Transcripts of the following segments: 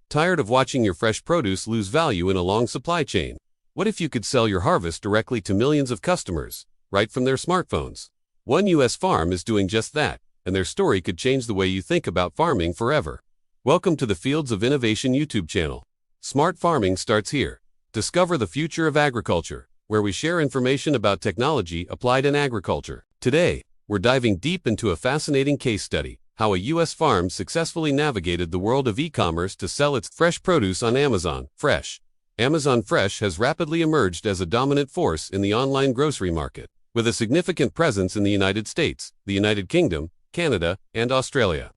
Tired of watching your fresh produce lose value in a long supply chain? What if you could sell your harvest directly to millions of customers, right from their smartphones? One U.S. farm is doing just that, and their story could change the way you think about farming forever. Welcome to the Fields of Innovation YouTube channel. Smart farming starts here. Discover the future of agriculture, where we share information about technology applied in agriculture. Today, we're diving deep into a fascinating case study: how a U.S. farm successfully navigated the world of e-commerce to sell its fresh produce on Amazon Fresh. Amazon Fresh has rapidly emerged as a dominant force in the online grocery market, with a significant presence in the United States, the United Kingdom, Canada, and Australia.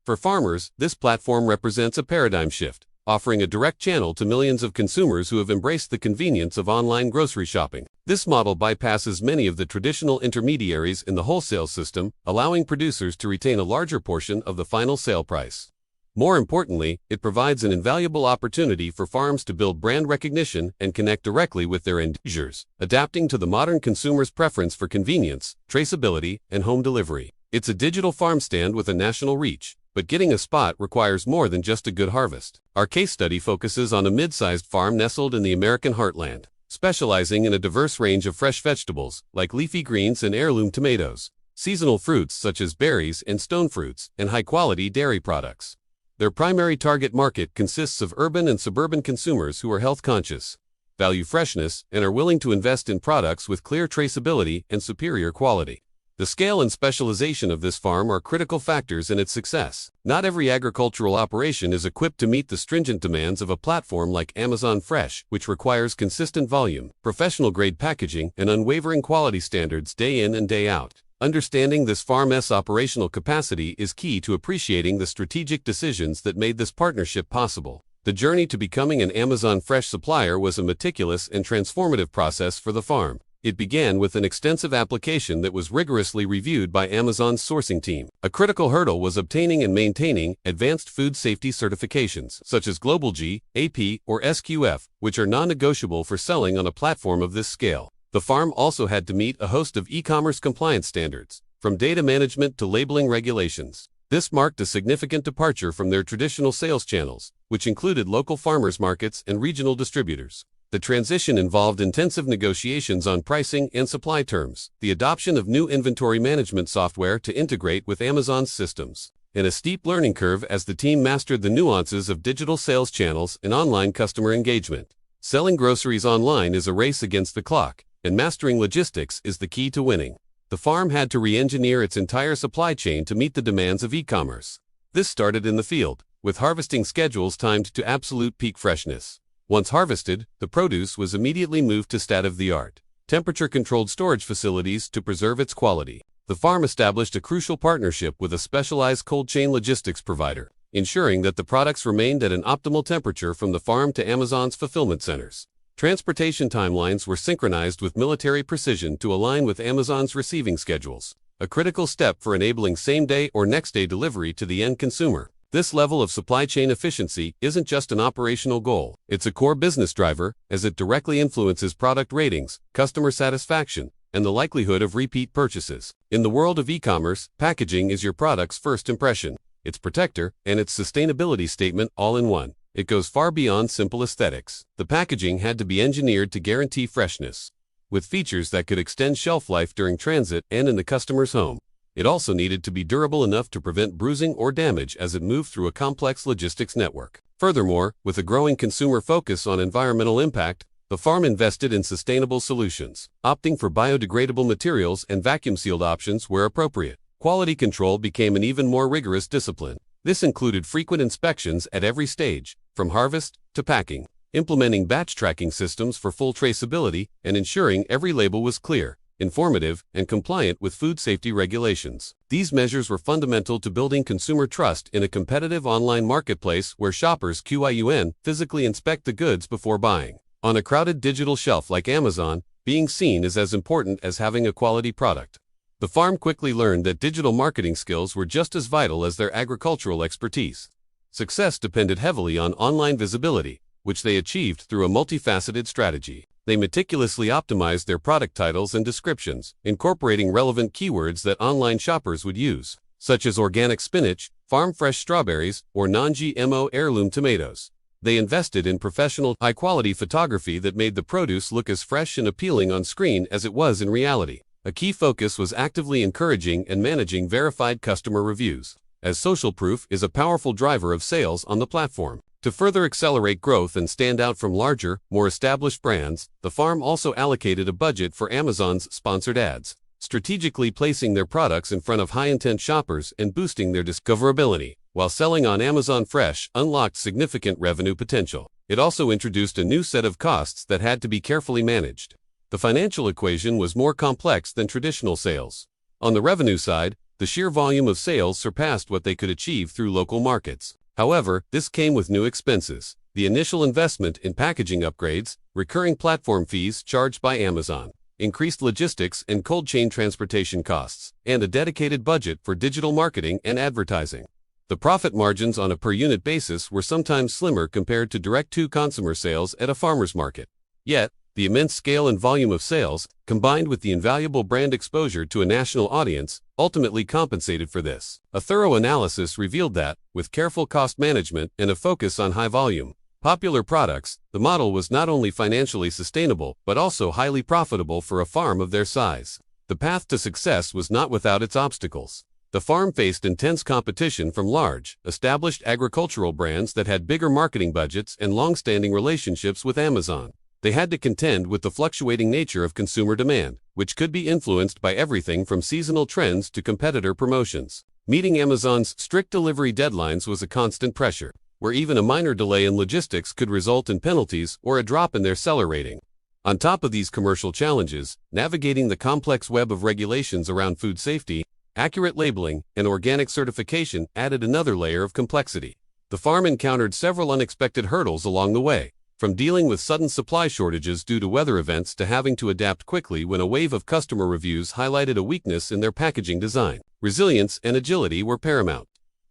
For farmers, this platform represents a paradigm shift, offering a direct channel to millions of consumers who have embraced the convenience of online grocery shopping. This model bypasses many of the traditional intermediaries in the wholesale system, allowing producers to retain a larger portion of the final sale price. More importantly, it provides an invaluable opportunity for farms to build brand recognition and connect directly with their end users, adapting to the modern consumer's preference for convenience, traceability, and home delivery. It's a digital farm stand with a national reach, but getting a spot requires more than just a good harvest. Our case study focuses on a mid-sized farm nestled in the American heartland, specializing in a diverse range of fresh vegetables, like leafy greens and heirloom tomatoes, seasonal fruits such as berries and stone fruits, and high-quality dairy products. Their primary target market consists of urban and suburban consumers who are health-conscious, value freshness, and are willing to invest in products with clear traceability and superior quality. The scale and specialization of this farm are critical factors in its success. Not every agricultural operation is equipped to meet the stringent demands of a platform like Amazon Fresh, which requires consistent volume, professional-grade packaging, and unwavering quality standards day in and day out. Understanding this farm's operational capacity is key to appreciating the strategic decisions that made this partnership possible. The journey to becoming an Amazon Fresh supplier was a meticulous and transformative process for the farm. It began with an extensive application that was rigorously reviewed by Amazon's sourcing team. A critical hurdle was obtaining and maintaining advanced food safety certifications, such as Global G, AP, or SQF, which are non-negotiable for selling on a platform of this scale. The farm also had to meet a host of e-commerce compliance standards, from data management to labeling regulations. This marked a significant departure from their traditional sales channels, which included local farmers markets and regional distributors. The transition involved intensive negotiations on pricing and supply terms, the adoption of new inventory management software to integrate with Amazon's systems, and a steep learning curve as the team mastered the nuances of digital sales channels and online customer engagement. Selling groceries online is a race against the clock, and mastering logistics is the key to winning. The farm had to re-engineer its entire supply chain to meet the demands of e-commerce. This started in the field, with harvesting schedules timed to absolute peak freshness. Once harvested, the produce was immediately moved to state-of-the-art, temperature-controlled storage facilities to preserve its quality. The farm established a crucial partnership with a specialized cold chain logistics provider, ensuring that the products remained at an optimal temperature from the farm to Amazon's fulfillment centers. Transportation timelines were synchronized with military precision to align with Amazon's receiving schedules, a critical step for enabling same-day or next-day delivery to the end consumer. This level of supply chain efficiency isn't just an operational goal, it's a core business driver, as it directly influences product ratings, customer satisfaction, and the likelihood of repeat purchases. In the world of e-commerce, packaging is your product's first impression, its protector, and its sustainability statement all in one. It goes far beyond simple aesthetics. The packaging had to be engineered to guarantee freshness, with features that could extend shelf life during transit and in the customer's home. It also needed to be durable enough to prevent bruising or damage as it moved through a complex logistics network. Furthermore, with a growing consumer focus on environmental impact, the farm invested in sustainable solutions, opting for biodegradable materials and vacuum-sealed options where appropriate. Quality control became an even more rigorous discipline. This included frequent inspections at every stage, from harvest to packing, implementing batch tracking systems for full traceability, and ensuring every label was clear, informative, and compliant with food safety regulations. These measures were fundamental to building consumer trust in a competitive online marketplace where shoppers physically inspect the goods before buying. On a crowded digital shelf like Amazon, being seen is as important as having a quality product. The farm quickly learned that digital marketing skills were just as vital as their agricultural expertise. Success depended heavily on online visibility, which they achieved through a multifaceted strategy. They meticulously optimized their product titles and descriptions, incorporating relevant keywords that online shoppers would use, such as organic spinach, farm-fresh strawberries, or non-GMO heirloom tomatoes. They invested in professional, high-quality photography that made the produce look as fresh and appealing on screen as it was in reality. A key focus was actively encouraging and managing verified customer reviews, as social proof is a powerful driver of sales on the platform. To further accelerate growth and stand out from larger, more established brands, the farm also allocated a budget for Amazon's sponsored ads, strategically placing their products in front of high-intent shoppers and boosting their discoverability. While selling on Amazon Fresh unlocked significant revenue potential, it also introduced a new set of costs that had to be carefully managed. The financial equation was more complex than traditional sales. On the revenue side, the sheer volume of sales surpassed what they could achieve through local markets. However, this came with new expenses: the initial investment in packaging upgrades, recurring platform fees charged by Amazon, increased logistics and cold chain transportation costs, and a dedicated budget for digital marketing and advertising. The profit margins on a per-unit basis were sometimes slimmer compared to direct-to-consumer sales at a farmer's market. Yet, the immense scale and volume of sales, combined with the invaluable brand exposure to a national audience, ultimately compensated for this. A thorough analysis revealed that, with careful cost management and a focus on high-volume, popular products, the model was not only financially sustainable but also highly profitable for a farm of their size. The path to success was not without its obstacles. The farm faced intense competition from large, established agricultural brands that had bigger marketing budgets and long-standing relationships with Amazon. They had to contend with the fluctuating nature of consumer demand, which could be influenced by everything from seasonal trends to competitor promotions. Meeting Amazon's strict delivery deadlines was a constant pressure, where even a minor delay in logistics could result in penalties or a drop in their seller rating. On top of these commercial challenges, navigating the complex web of regulations around food safety, accurate labeling, and organic certification added another layer of complexity. The farm encountered several unexpected hurdles along the way, from dealing with sudden supply shortages due to weather events to having to adapt quickly when a wave of customer reviews highlighted a weakness in their packaging design. Resilience and agility were paramount.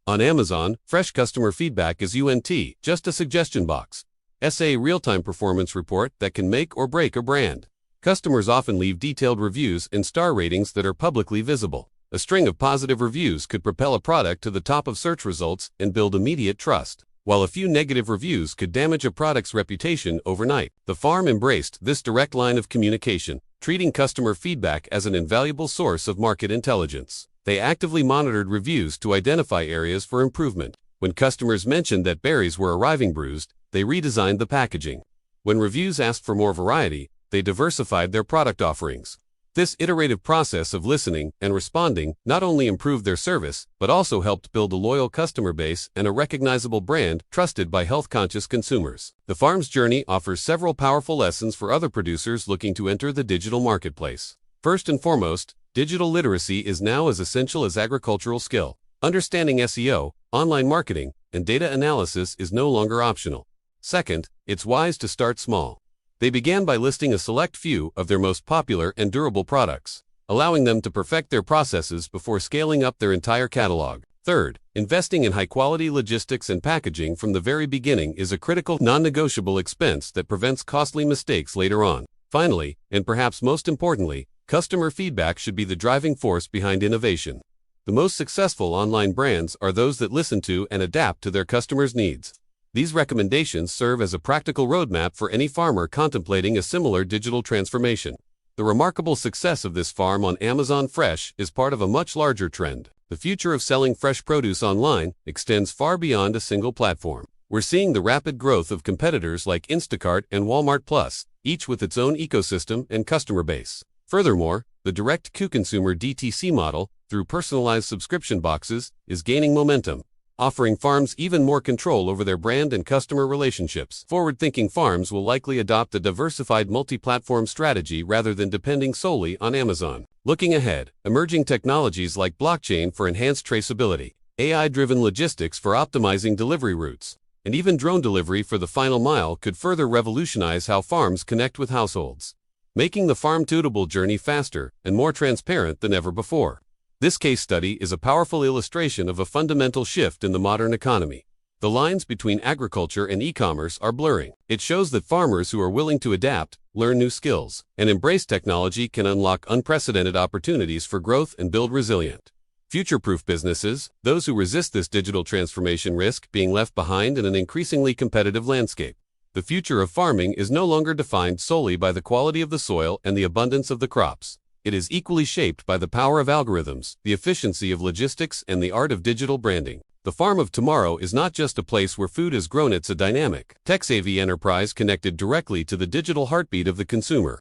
On Amazon, fresh customer feedback is just a suggestion box. A real-time performance report that can make or break a brand. Customers often leave detailed reviews and star ratings that are publicly visible. A string of positive reviews could propel a product to the top of search results and build immediate trust, while a few negative reviews could damage a product's reputation overnight. The farm embraced this direct line of communication, treating customer feedback as an invaluable source of market intelligence. They actively monitored reviews to identify areas for improvement. When customers mentioned that berries were arriving bruised, they redesigned the packaging. When reviews asked for more variety, they diversified their product offerings. This iterative process of listening and responding not only improved their service, but also helped build a loyal customer base and a recognizable brand trusted by health-conscious consumers. The farm's journey offers several powerful lessons for other producers looking to enter the digital marketplace. First and foremost, digital literacy is now as essential as agricultural skill. Understanding SEO, online marketing, and data analysis is no longer optional. Second, it's wise to start small. They began by listing a select few of their most popular and durable products, allowing them to perfect their processes before scaling up their entire catalog. Third, investing in high-quality logistics and packaging from the very beginning is a critical, non-negotiable expense that prevents costly mistakes later on. Finally, and perhaps most importantly, customer feedback should be the driving force behind innovation. The most successful online brands are those that listen to and adapt to their customers' needs. These recommendations serve as a practical roadmap for any farmer contemplating a similar digital transformation. The remarkable success of this farm on Amazon Fresh is part of a much larger trend. The future of selling fresh produce online extends far beyond a single platform. We're seeing the rapid growth of competitors like Instacart and Walmart Plus, each with its own ecosystem and customer base. Furthermore, the direct-to-consumer DTC model, through personalized subscription boxes, is gaining momentum, offering farms even more control over their brand and customer relationships. Forward-thinking farms will likely adopt a diversified multi-platform strategy rather than depending solely on Amazon. Looking ahead, emerging technologies like blockchain for enhanced traceability, AI-driven logistics for optimizing delivery routes, and even drone delivery for the final mile could further revolutionize how farms connect with households, making the farm-to-table journey faster and more transparent than ever before. This case study is a powerful illustration of a fundamental shift in the modern economy. The lines between agriculture and e-commerce are blurring. It shows that farmers who are willing to adapt, learn new skills, and embrace technology can unlock unprecedented opportunities for growth and build resilient Future-proof businesses, those who resist this digital transformation risk being left behind in an increasingly competitive landscape. The future of farming is no longer defined solely by the quality of the soil and the abundance of the crops. It is equally shaped by the power of algorithms, the efficiency of logistics, and the art of digital branding. The farm of tomorrow is not just a place where food is grown, it's a dynamic, tech-savvy enterprise connected directly to the digital heartbeat of the consumer.